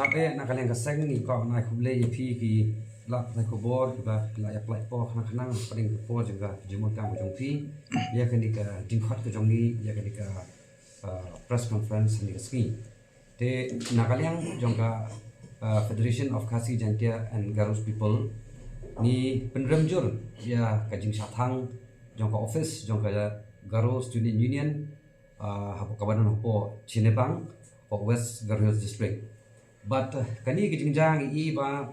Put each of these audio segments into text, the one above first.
chat nak kalian keseng ni kau nak kuble ya pi ki la nak kubor juga la ya play po khang paling po juga jumut kang jong pi ya kani ka dingkhat ke jong ni ya kani ka press conference ni ski te nak kalian jong ka Federation of Khasi Jantia and Garus people ni penremjur ya ka jing sathang jong ka office jong ka Garus Student Union hapo kabanan po Chinebang for West Garus District. But kani kijingjang I ba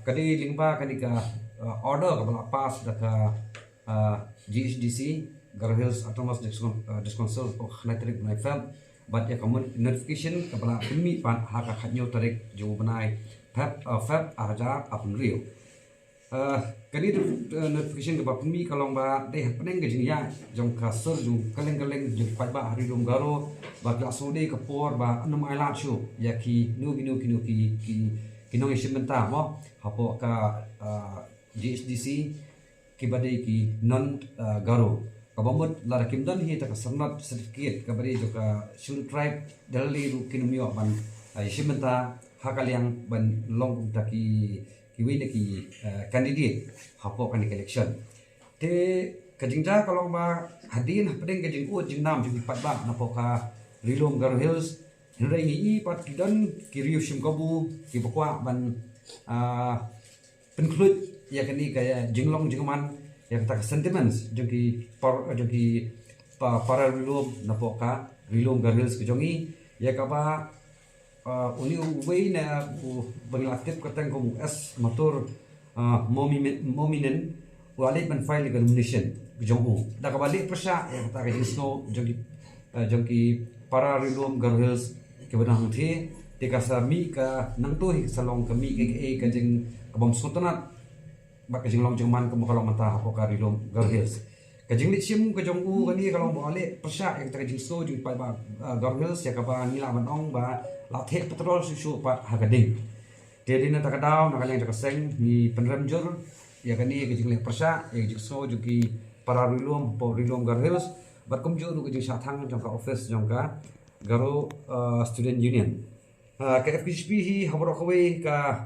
kani lingba kani ka order ka bala pass da ka GHDC Garo Hills Autonomous Discouncil for Khnatrik Banai Fab but ya common notification ka bala pimi pan ha ka khanyo tarik jo banai fab arja apun rio kani notification ka ba pimi kalong ba deh peneng gejingya jong ka sur jong kaleng jong pai ba hari dom Garo ba klasode ka por ba anum ailat shu ya ki nu ki nong ishimenta mo hapo ka GHDC ki badai ki non Garo ka bomut lara kimdan hi ta ka sanat sedikit ka bari jo ka shul tribe dalli ru kinumyo ban ishimenta hakaliang ban long ta ki wini ki candidate hapo kan election te kajingja kalau ba hadin pedeng kajing ut jing nam jing pat ba na po ka Rilom Garo Hills Henry ni pat kidan kiriu sim kabu ki bakwa ban conclude ya kani kaya jinglong jingman ya kata sentiments jogi para Rilom na po ka Rilom Garo Hills kejongi ya ka ba uni uway na banglatif katang ko as motor mominen walit man file legal nomination kejong da ka balik persa ya kata ka snow jogi para Rilom Garo Hills ke benang the dikasa mi ka nang tu salong kami ke kajing kabam sultanat bak kajing long jengman ke kalong mata hapo ka Rilom Garo Hills kajing litsim kajong kani kalong balik persa ya kata kajing snow jogi pa Garo Hills ya ka ba nila manong ba la thek petrol susu pa hagading jadi na takadaw na kalian jakaseng ni penremjur ya kani kajing le persa ya kajing snow jogi para Rilom Garo Hills berkumjur ke jeng sathang jong ka office jong ka Garo Student Union ka FPHP hi habro kawai ka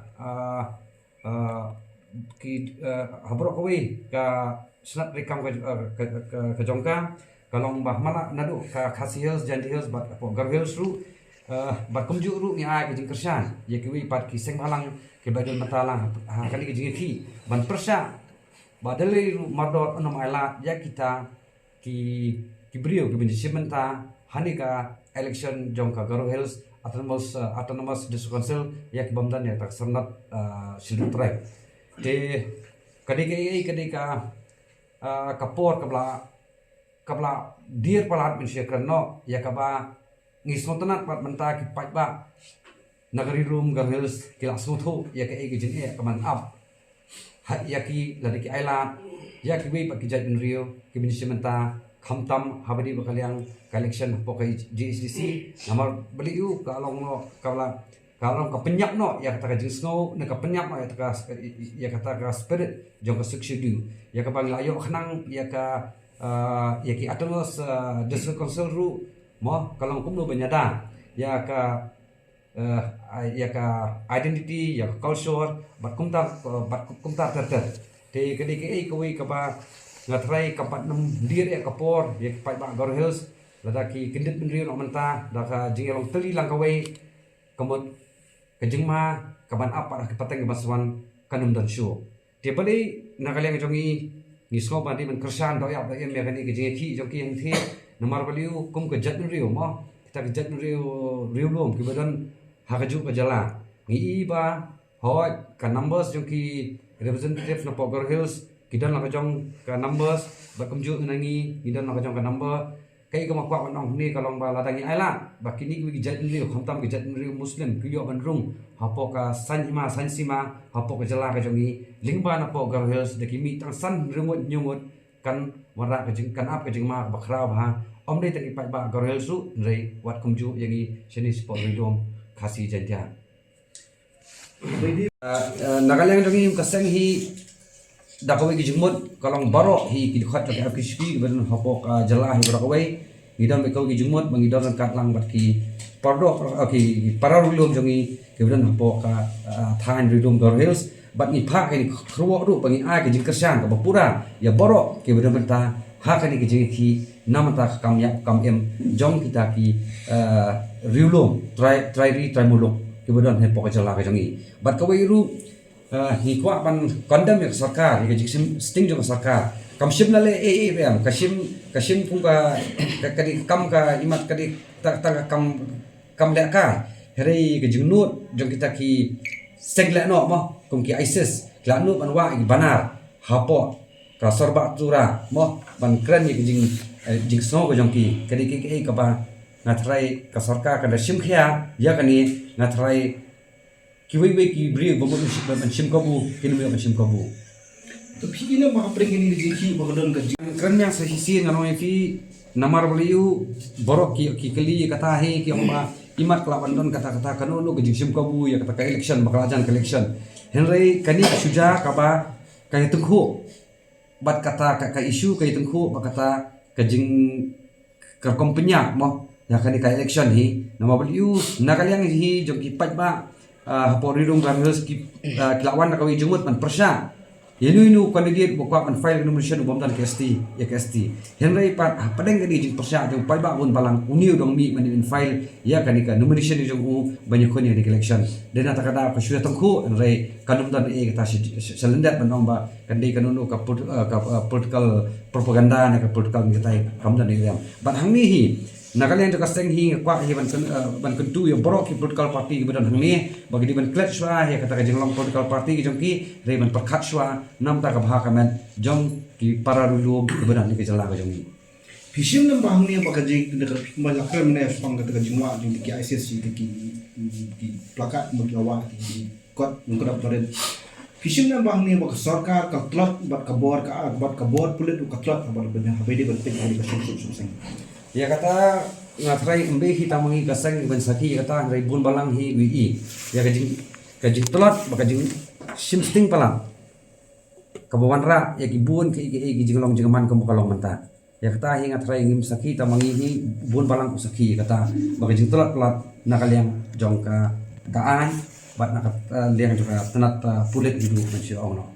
habro kawai ka snat rekam ka jong ka kalong bah mana nadu ka Khasi Hills Janti Hills bat Garo Hills ru berkumjur ru ni ai ke jeng kersan ya kiwi pat ki seng halang ke badan matalang kali ke jeng ki ban persa badale ru mardot onom ala ya kita ki brio ki benci sementa hanika election jong ka Garo Hills autonomous district council ya ki bamdan ya tak sernat sildu tribe de kadika kapor kabla dir palat bin syekranno ya kaba ngisontanat pat menta ki pajba nagari room Garo Hills ki lasuthu ya ki jin ya kaman up ya ki ladiki ailat ya ki wi pat ki jat bin rio ki benci sementa khamtam habadi bakaliang collection pokai GHDC namar beliu kalong no kalong ka penyak no ya kata ka snow na ka penyak no ya kata ka spirit jong ka succeed ya ka bang layo khnang ya ki autonomous district council ru mo kalong kumno banyada ya ka identity ya ka culture bat kumta ter te kedike koi ka ba ngatrai kapat nem dir ya kapor ya pai ba Garo Hills ladaki kendit benrio no menta daka jingelong teli lang kawai kemut kejingma kaban apa dah pateng baswan kanum dan show dia bali nakaliang jongi ni sko bandi men kersan do ya ba em ya kani kejing ki joki yang the namar baliu kum ke jat rio mo kita ke jat rio lom ki badan hakaju ke jala ngi ba hoi ka numbers joki representative na Garo Hills kita nak jong ke numbers berkumjur nangi kita nak jong ke number kai ka makwa nong ni kalong ba ladangi aila bakini ki jat ni khamtam ki jat ni muslim ki yo bandrung hapo ka sansima hapo ka jala ka jongi lingba na po Garo Hills de kimi tang san remut nyungut kan wara ka jing kan ap ka jing ma bakra ba om dei tangi pai ba Garo Hills su rei wat kumju yangi seni sport ridom Khasi Jantia nagalang jongi kaseng hi dakawai ki jumut kalong baro hi ki khat ka FPHP ben hapok jala hi dakawai ngidam bekau ki jumut mangidam kat lang bat ki pardo ki pararulum jongi kemudian po ka than rilum dor hills bat ni pha ke ni khruwa ru pangi a ke jing kersang ka bapura ya borok kemudian benta ha ka ni ke jing ki namata kam ya kam em jong kita ki rilum try muluk kemudian he po ka jala ka jongi bat ka wei ru hi kwa ban kondam ya sarkar ke jing sting jong sarkar kam sim la le em kasim pung ka di kam ka imat ka di ta kam le ka heri ke junut jong kita ki segle no mo kum ki ISIS la nu ban wa banar hapo ka sorba tura mo ban kran ni jing sno ko jong ki kadi ki ka ba ngatrai ka sarkar ka sim khia ya kani ngatrai ki wei ki bri bo ban sim ko bu kin ban sim ko bu तो फिर ना वहाँ पर किन्हीं देखी बगलन का kran yang sahisi ngano fi namar beliau borok ki kali kata he ki oma imat kelawan don kata-kata kanu no gejim kabu ya kata ka election bakalajan election henry kani suja kaba kai tengku bat kata ka isu kai tengku ba kata kejing ka kompenya mo ya kani ka election hi nama beliau nakaliang hi jong ki pat ba hapori dong ramils ki kelawan ka wi jumut man persa Yenu candidate bokwa man file nomination ubom tan KST ya KST henry pat padeng kadi jing persa jong pai ba un balang uniu dong mi man in file ya kanika nomination jong u banyak kon yang di election dan ata kada ka sudah tengku henry kanum dan kata selendat man ba kandi kanunu ka political propaganda na ka political ngitai kam dan iam bat hangni hi nakalian ka seng hi kwa hi ban kentu ya borok ki political party ki badan hangni bagi di ban klet shwa ya kata ka jenglong political party ki jong ki re ban perkhat shwa nam ta ka bha ka men jong ki pararulu ki badan ni ki jala ka jong फिशिम नंबर हमने बकजे देकर मलकर मैंने स्पॉन्ग करते जिंगवा जिंग की ICC की प्लाकाट मुद्रावा की कट मुकरा पर फिशिम नंबर हमने बक सरकार का क्लब बट का बोर्ड पुलिस का क्लब बट बने हवेली बट पे का सुसुसुसंग ya kata ngatrai embe hi tamangi kasang ban saki kata ngai bun balang hi wi ya kajing telat baka jing sim sting palang kabawan ra ya ki bun ki jing long jing man kamu kalong manta ya kata hi ngatrai ngim saki tamangi hi bun balang ku saki kata baka jing telat pelat nakaliang jong ka ai bat nakat liang juga tenat pulit hidup manusia ono